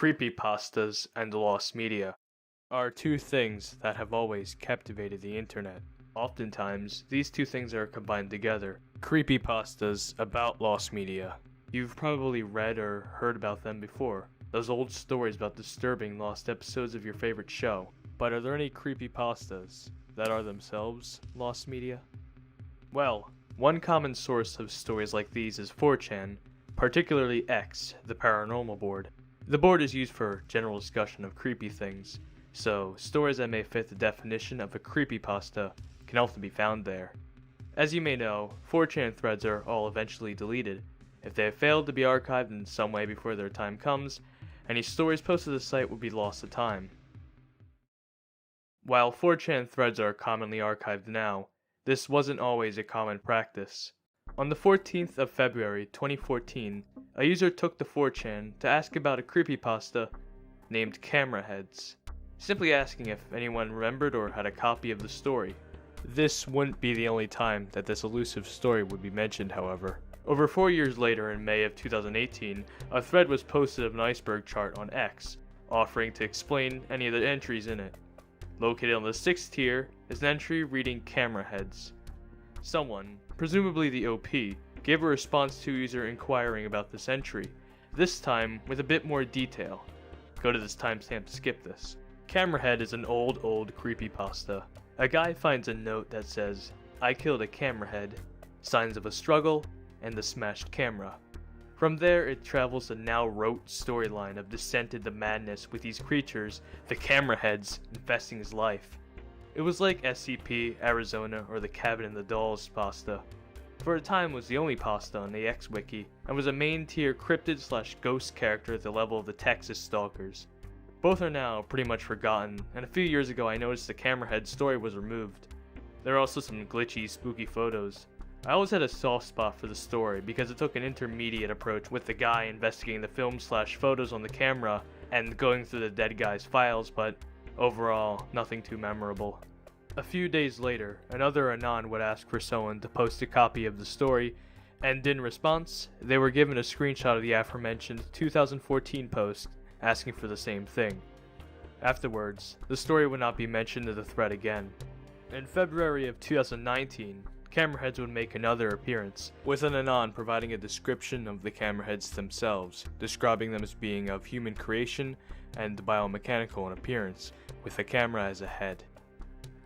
Creepypastas and lost media are two things that have always captivated the internet. Oftentimes, these two things are combined together. Creepypastas about lost media. You've probably read or heard about them before. Those old stories about disturbing lost episodes of your favorite show. But are there any creepypastas that are themselves lost media? Well, one common source of stories like these is 4chan, particularly X, the paranormal board. The board is used for general discussion of creepy things, so stories that may fit the definition of a creepypasta can often be found there. As you may know, 4chan threads are all eventually deleted. If they have failed to be archived in some way before their time comes, any stories posted to the site would be lost to time. While 4chan threads are commonly archived now, this wasn't always a common practice. On the 14th of February 2014, a user took to 4chan to ask about a creepypasta named Cameraheads, simply asking if anyone remembered or had a copy of the story. This wouldn't be the only time that this elusive story would be mentioned, however. Over 4 years later, in May of 2018, a thread was posted of an iceberg chart on X, offering to explain any of the entries in it. Located on the 6th tier is an entry reading Cameraheads. Someone, presumably the OP, gave a response to a user inquiring about this entry, this time with a bit more detail. Go to this timestamp to skip this. Camerahead is an old creepypasta. A guy finds a note that says, "I killed a camerahead, signs of a struggle, and the smashed camera." From there, it travels the now rote storyline of descent into madness with these creatures, the Cameraheads, infesting his life. It was like SCP, Arizona, or the Cabin in the Dolls pasta. For a time was the only pasta on the X wiki, and was a main tier cryptid/ghost character at the level of the Texas Stalkers. Both are now pretty much forgotten, and a few years ago I noticed the Camerahead story was removed. There are also some glitchy, spooky photos. I always had a soft spot for the story because it took an intermediate approach with the guy investigating the film/photos on the camera and going through the dead guy's files, but overall, nothing too memorable. A few days later, another Anon would ask for someone to post a copy of the story, and in response, they were given a screenshot of the aforementioned 2014 post asking for the same thing. Afterwards, the story would not be mentioned in the thread again. In February of 2019, Cameraheads would make another appearance, with an Anon providing a description of the Cameraheads themselves, describing them as being of human creation and biomechanical in appearance, with a camera as a head.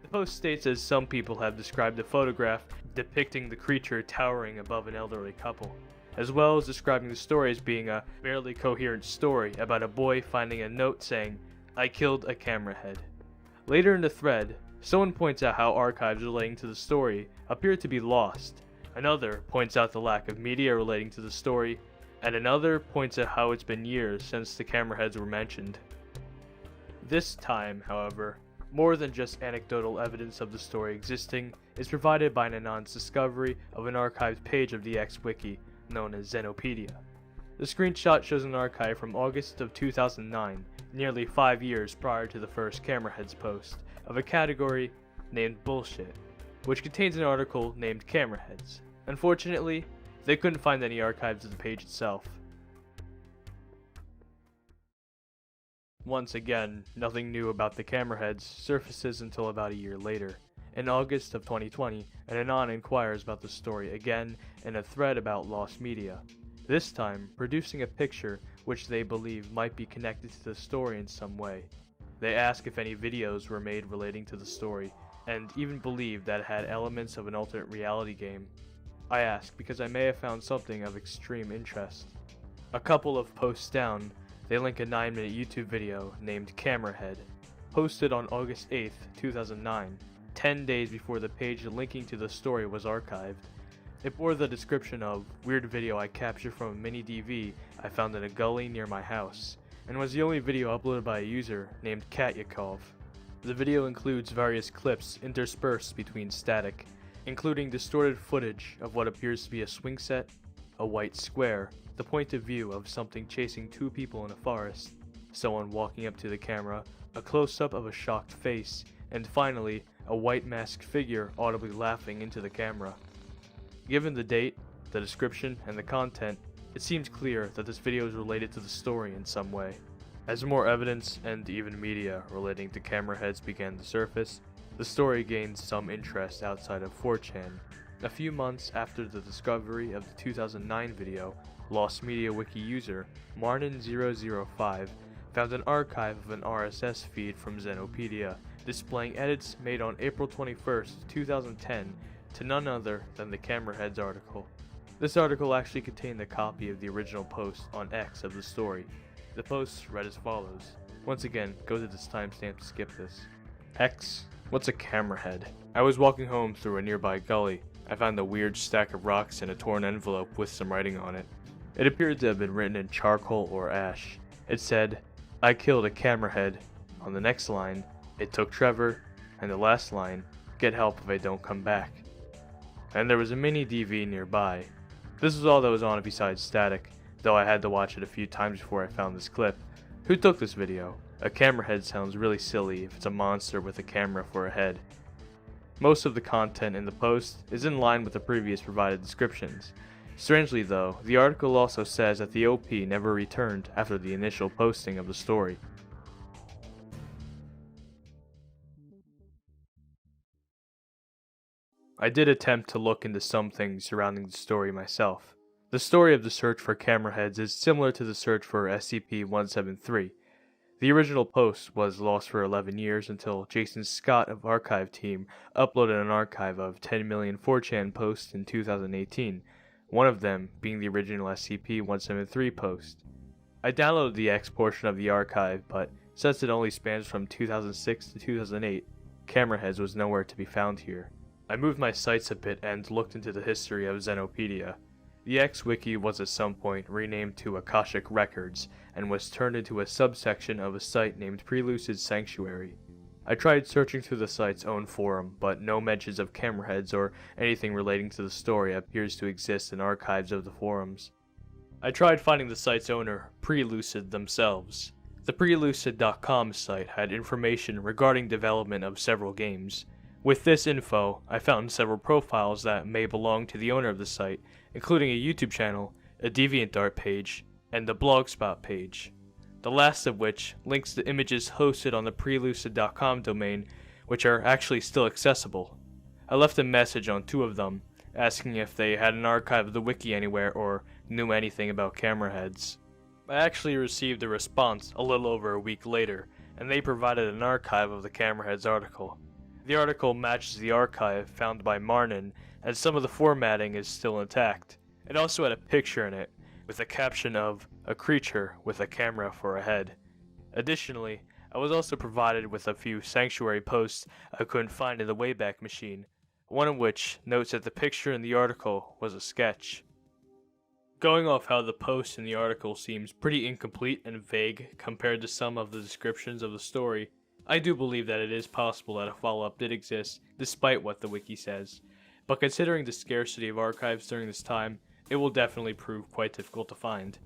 The post states as some people have described a photograph depicting the creature towering above an elderly couple, as well as describing the story as being a barely coherent story about a boy finding a note saying, "I killed a camerahead." Later in the thread, someone points out how archives relating to the story appear to be lost, another points out the lack of media relating to the story, and another points out how it's been years since the Cameraheads were mentioned. This time, however, more than just anecdotal evidence of the story existing is provided by an Anon's discovery of an archived page of the X wiki, known as Xenopedia. The screenshot shows an archive from August of 2009, nearly 5 years prior to the first Cameraheads post, of a category named Bullshit, which contains an article named Cameraheads. Unfortunately, they couldn't find any archives of the page itself. Once again, nothing new about the Cameraheads surfaces until about a year later. In August of 2020, an Anon inquires about the story again in a thread about lost media, this time producing a picture which they believe might be connected to the story in some way. They ask if any videos were made relating to the story, and even believe that it had elements of an alternate reality game. I ask because I may have found something of extreme interest. A couple of posts down, they link a 9-minute YouTube video named Camerahead, posted on August 8th, 2009, 10 days before the page linking to the story was archived. It bore the description of "weird video I captured from a mini DV I found in a gully near my house," and was the only video uploaded by a user named Katyakov. The video includes various clips interspersed between static, including distorted footage of what appears to be a swing set, a white square, the point of view of something chasing two people in a forest, someone walking up to the camera, a close-up of a shocked face, and finally, a white masked figure audibly laughing into the camera. Given the date, the description, and the content, it seems clear that this video is related to the story in some way. As more evidence and even media relating to Cameraheads began to surface, the story gained some interest outside of 4chan. A few months after the discovery of the 2009 video, Lost Media Wiki user Marnin005 found an archive of an RSS feed from Xenopedia displaying edits made on April 21st, 2010 to none other than the Cameraheads article. This article actually contained a copy of the original post on X of the story. The post read as follows. Once again, go to this timestamp to skip this. X. What's a camerahead? I was walking home through a nearby gully. I found a weird stack of rocks in a torn envelope with some writing on it. It appeared to have been written in charcoal or ash. It said, "I killed a camerahead." On the next line, "It took Trevor," and the last line, "Get help if I don't come back." And there was a mini DV nearby. This was all that was on it besides static, though I had to watch it a few times before I found this clip. Who took this video? A camerahead sounds really silly if it's a monster with a camera for a head. Most of the content in the post is in line with the previous provided descriptions. Strangely though, the article also says that the OP never returned after the initial posting of the story. I did attempt to look into some things surrounding the story myself. The story of the search for cameraheads is similar to the search for SCP-173. The original post was lost for 11 years until Jason Scott of Archive Team uploaded an archive of 10 million 4chan posts in 2018, one of them being the original SCP-173 post. I downloaded the X portion of the archive, but since it only spans from 2006 to 2008, Cameraheads was nowhere to be found here. I moved my sights a bit and looked into the history of Xenopedia. The X-Wiki was at some point renamed to Akashic Records, and was turned into a subsection of a site named Prelucid Sanctuary. I tried searching through the site's own forum, but no mentions of cameraheads or anything relating to the story appears to exist in archives of the forums. I tried finding the site's owner, Prelucid themselves. The Prelucid.com site had information regarding development of several games. With this info, I found several profiles that may belong to the owner of the site, including a YouTube channel, a DeviantArt page, and a Blogspot page. The last of which links to images hosted on the prelucid.com domain, which are actually still accessible. I left a message on two of them, asking if they had an archive of the wiki anywhere or knew anything about cameraheads. I actually received a response a little over a week later, and they provided an archive of the Cameraheads article. The article matches the archive found by Marnin, and some of the formatting is still intact. It also had a picture in it, with a caption of, "A creature with a camera for a head." Additionally, I was also provided with a few Sanctuary posts I couldn't find in the Wayback Machine, one of which notes that the picture in the article was a sketch. Going off how the post in the article seems pretty incomplete and vague compared to some of the descriptions of the story, I do believe that it is possible that a follow-up did exist, despite what the wiki says. But considering the scarcity of archives during this time, it will definitely prove quite difficult to find.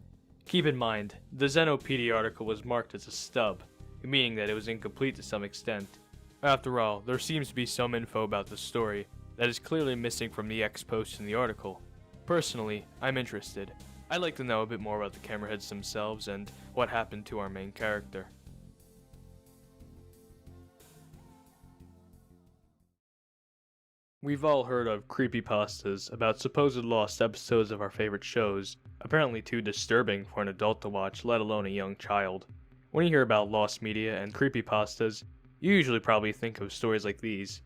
Keep in mind, the Xenopedia article was marked as a stub, meaning that it was incomplete to some extent. After all, there seems to be some info about the story that is clearly missing from the X post in the article. Personally, I'm interested. I'd like to know a bit more about the Cameraheads themselves and what happened to our main character. We've all heard of creepypastas about supposed lost episodes of our favorite shows, apparently too disturbing for an adult to watch, let alone a young child. When you hear about lost media and creepypastas, you usually probably think of stories like these.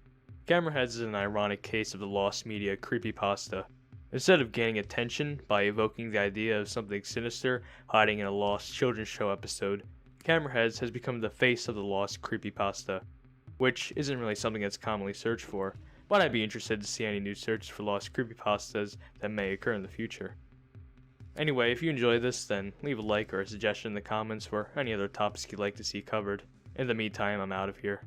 Cameraheads is an ironic case of the lost media creepypasta. Instead of gaining attention by evoking the idea of something sinister hiding in a lost children's show episode, Cameraheads has become the face of the lost creepypasta, which isn't really something that's commonly searched for. But I'd be interested to see any new searches for lost creepypastas that may occur in the future. Anyway, if you enjoy this, then leave a like or a suggestion in the comments for any other topics you'd like to see covered. In the meantime, I'm out of here.